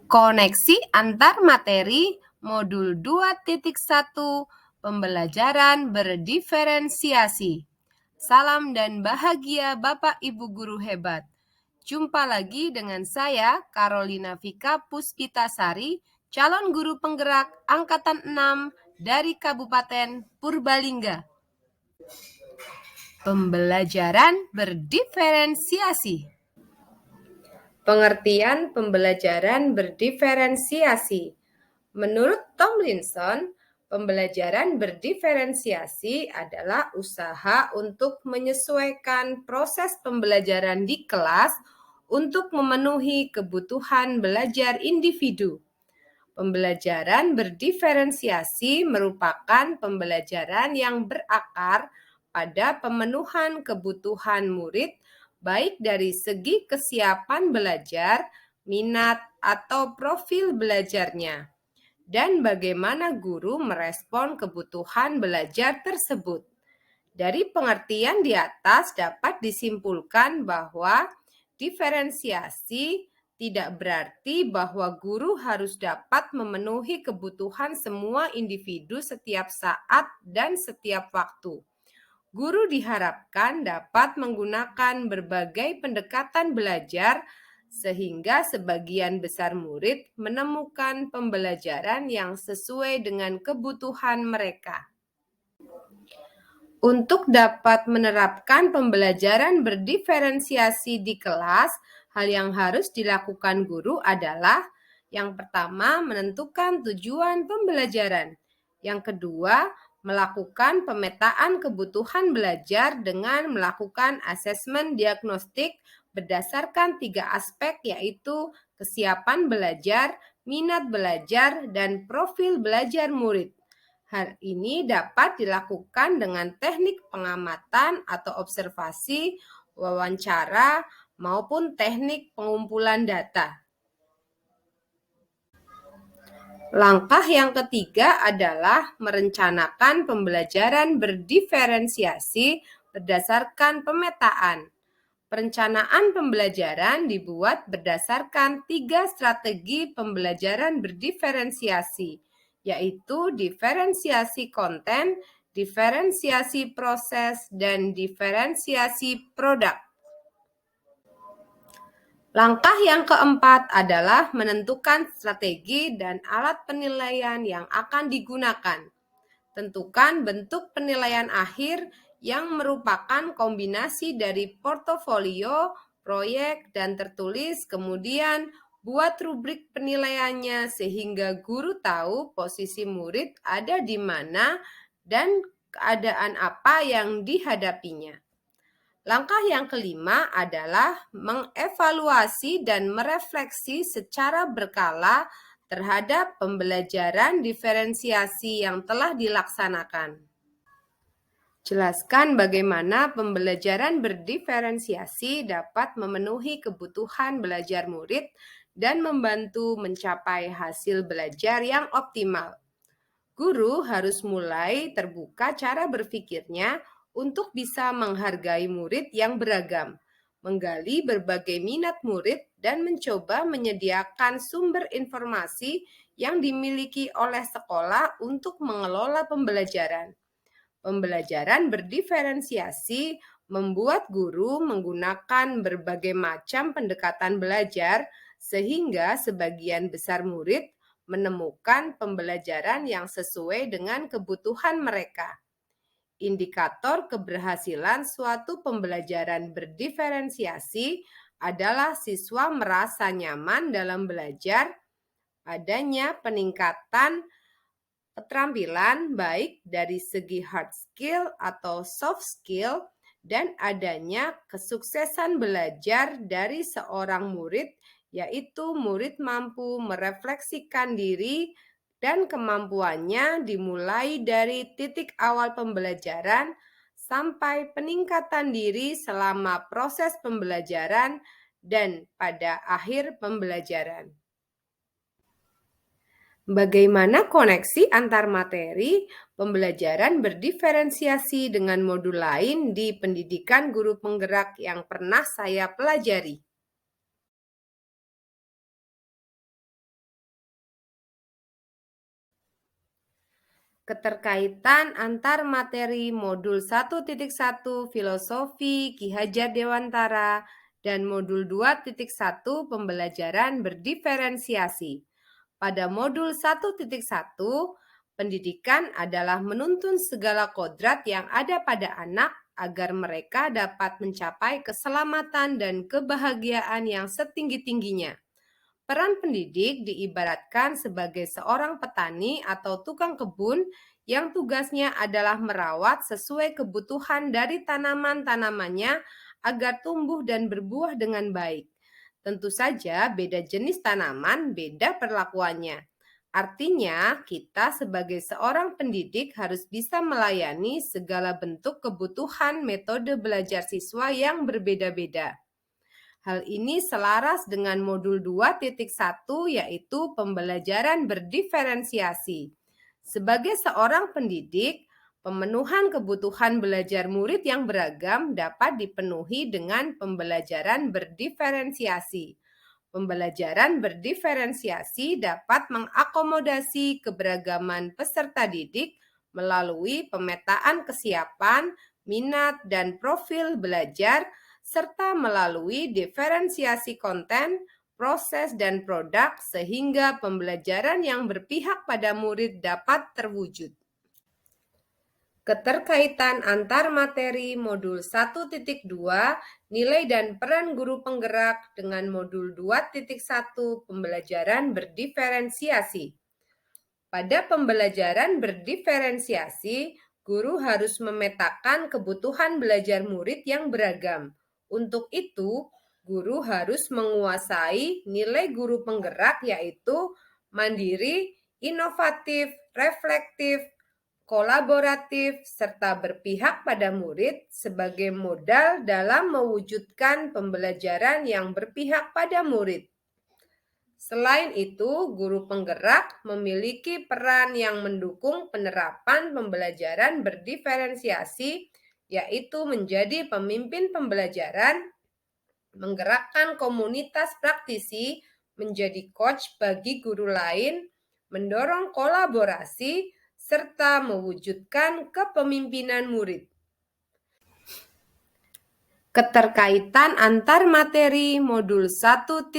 Koneksi antar materi modul 2.1 Pembelajaran berdiferensiasi. Salam dan bahagia Bapak Ibu guru hebat. Jumpa lagi dengan saya Carolina Vika Puspitasari, calon guru penggerak angkatan 6 dari Kabupaten Purbalingga. Pembelajaran berdiferensiasi. Pengertian pembelajaran berdiferensiasi. Menurut Tomlinson, pembelajaran berdiferensiasi adalah usaha untuk menyesuaikan proses pembelajaran di kelas untuk memenuhi kebutuhan belajar individu. Pembelajaran berdiferensiasi merupakan pembelajaran yang berakar pada pemenuhan kebutuhan murid baik dari segi kesiapan belajar, minat, atau profil belajarnya, dan bagaimana guru merespon kebutuhan belajar tersebut. Dari pengertian di atas dapat disimpulkan bahwa diferensiasi tidak berarti bahwa guru harus dapat memenuhi kebutuhan semua individu setiap saat dan setiap waktu. Guru diharapkan dapat menggunakan berbagai pendekatan belajar sehingga sebagian besar murid menemukan pembelajaran yang sesuai dengan kebutuhan mereka. Untuk dapat menerapkan pembelajaran berdiferensiasi di kelas, hal yang harus dilakukan guru adalah yang pertama, menentukan tujuan pembelajaran. Yang kedua, melakukan pemetaan kebutuhan belajar dengan melakukan asesmen diagnostik berdasarkan 3 aspek yaitu kesiapan belajar, minat belajar, dan profil belajar murid. Hal ini dapat dilakukan dengan teknik pengamatan atau observasi, wawancara, maupun teknik pengumpulan data. Langkah yang ketiga adalah merencanakan pembelajaran berdiferensiasi berdasarkan pemetaan. Perencanaan pembelajaran dibuat berdasarkan 3 strategi pembelajaran berdiferensiasi, yaitu diferensiasi konten, diferensiasi proses, dan diferensiasi produk. Langkah yang keempat adalah menentukan strategi dan alat penilaian yang akan digunakan. Tentukan bentuk penilaian akhir yang merupakan kombinasi dari portofolio, proyek, dan tertulis, kemudian buat rubrik penilaiannya sehingga guru tahu posisi murid ada di mana dan keadaan apa yang dihadapinya. Langkah yang kelima adalah mengevaluasi dan merefleksi secara berkala terhadap pembelajaran diferensiasi yang telah dilaksanakan. Jelaskan bagaimana pembelajaran berdiferensiasi dapat memenuhi kebutuhan belajar murid dan membantu mencapai hasil belajar yang optimal. Guru harus mulai terbuka cara berpikirnya untuk bisa menghargai murid yang beragam, menggali berbagai minat murid, dan mencoba menyediakan sumber informasi yang dimiliki oleh sekolah untuk mengelola pembelajaran. Pembelajaran berdiferensiasi membuat guru menggunakan berbagai macam pendekatan belajar sehingga sebagian besar murid menemukan pembelajaran yang sesuai dengan kebutuhan mereka. Indikator keberhasilan suatu pembelajaran berdiferensiasi adalah siswa merasa nyaman dalam belajar, adanya peningkatan keterampilan baik dari segi hard skill atau soft skill, dan adanya kesuksesan belajar dari seorang murid, yaitu murid mampu merefleksikan diri dan kemampuannya dimulai dari titik awal pembelajaran sampai peningkatan diri selama proses pembelajaran dan pada akhir pembelajaran. Bagaimana koneksi antar materi pembelajaran berdiferensiasi dengan modul lain di pendidikan guru penggerak yang pernah saya pelajari? Keterkaitan antar materi modul 1.1 Filosofi Ki Hajar Dewantara dan modul 2.1 Pembelajaran Berdiferensiasi. Pada modul 1.1, pendidikan adalah menuntun segala kodrat yang ada pada anak agar mereka dapat mencapai keselamatan dan kebahagiaan yang setinggi-tingginya. Peran pendidik diibaratkan sebagai seorang petani atau tukang kebun yang tugasnya adalah merawat sesuai kebutuhan dari tanaman-tanamannya agar tumbuh dan berbuah dengan baik. Tentu saja beda jenis tanaman, beda perlakuannya. Artinya, kita sebagai seorang pendidik harus bisa melayani segala bentuk kebutuhan metode belajar siswa yang berbeda-beda. Hal ini selaras dengan modul 2.1 yaitu pembelajaran berdiferensiasi. Sebagai seorang pendidik, pemenuhan kebutuhan belajar murid yang beragam dapat dipenuhi dengan pembelajaran berdiferensiasi. Pembelajaran berdiferensiasi dapat mengakomodasi keberagaman peserta didik melalui pemetaan kesiapan, minat, dan profil belajar serta melalui diferensiasi konten, proses, dan produk sehingga pembelajaran yang berpihak pada murid dapat terwujud. Keterkaitan antar materi modul 1.2 nilai dan peran guru penggerak dengan modul 2.1 pembelajaran berdiferensiasi. Pada pembelajaran berdiferensiasi, guru harus memetakan kebutuhan belajar murid yang beragam. Untuk itu, guru harus menguasai nilai guru penggerak yaitu mandiri, inovatif, reflektif, kolaboratif, serta berpihak pada murid sebagai modal dalam mewujudkan pembelajaran yang berpihak pada murid. Selain itu, guru penggerak memiliki peran yang mendukung penerapan pembelajaran berdiferensiasi, yaitu menjadi pemimpin pembelajaran, menggerakkan komunitas praktisi, menjadi coach bagi guru lain, mendorong kolaborasi, serta mewujudkan kepemimpinan murid. Keterkaitan antar materi modul 1.3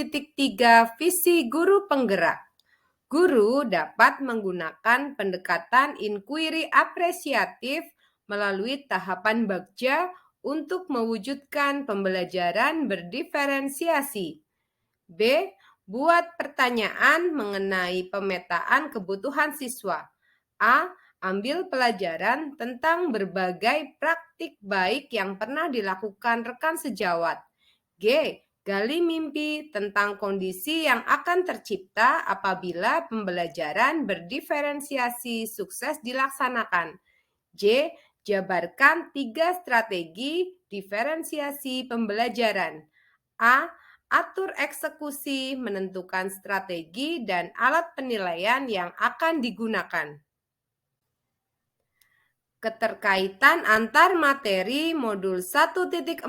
Visi Guru Penggerak. Guru dapat menggunakan pendekatan inquiry apresiatif melalui tahapan bagja untuk mewujudkan pembelajaran berdiferensiasi. B. Buat pertanyaan mengenai pemetaan kebutuhan siswa. A. Ambil pelajaran tentang berbagai praktik baik yang pernah dilakukan rekan sejawat. G. Gali mimpi tentang kondisi yang akan tercipta apabila pembelajaran berdiferensiasi sukses dilaksanakan. J. Jabarkan 3 strategi diferensiasi pembelajaran. A. Atur eksekusi, menentukan strategi dan alat penilaian yang akan digunakan. Keterkaitan antar materi modul 1.4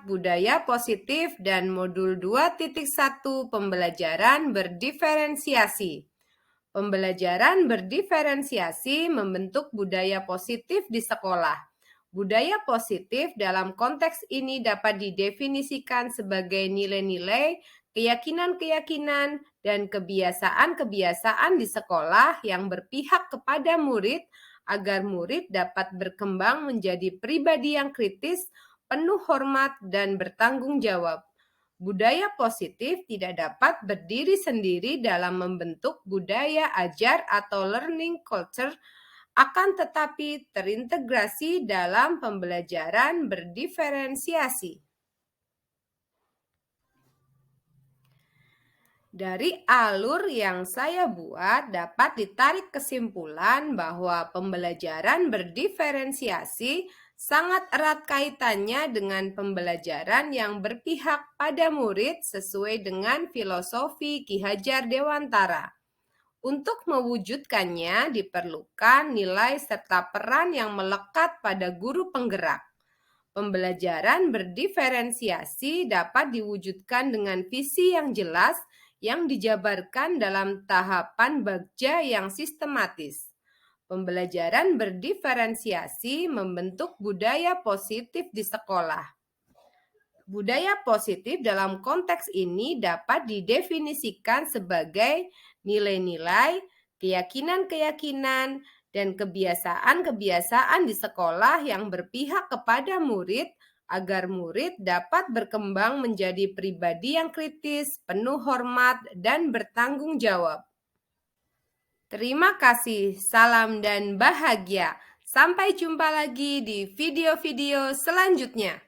Budaya Positif dan modul 2.1 Pembelajaran Berdiferensiasi. Pembelajaran berdiferensiasi membentuk budaya positif di sekolah. Budaya positif dalam konteks ini dapat didefinisikan sebagai nilai-nilai, keyakinan-keyakinan, dan kebiasaan-kebiasaan di sekolah yang berpihak kepada murid agar murid dapat berkembang menjadi pribadi yang kritis, penuh hormat, dan bertanggung jawab. Budaya positif tidak dapat berdiri sendiri dalam membentuk budaya ajar atau learning culture, akan tetapi terintegrasi dalam pembelajaran berdiferensiasi. Dari alur yang saya buat dapat ditarik kesimpulan bahwa pembelajaran berdiferensiasi sangat erat kaitannya dengan pembelajaran yang berpihak pada murid sesuai dengan filosofi Ki Hajar Dewantara. Untuk mewujudkannya diperlukan nilai serta peran yang melekat pada guru penggerak. Pembelajaran berdiferensiasi dapat diwujudkan dengan visi yang jelas yang dijabarkan dalam tahapan bagja yang sistematis. Pembelajaran berdiferensiasi membentuk budaya positif di sekolah. Budaya positif dalam konteks ini dapat didefinisikan sebagai nilai-nilai, keyakinan-keyakinan, dan kebiasaan-kebiasaan di sekolah yang berpihak kepada murid agar murid dapat berkembang menjadi pribadi yang kritis, penuh hormat, dan bertanggung jawab. Terima kasih, salam dan bahagia. Sampai jumpa lagi di video-video selanjutnya.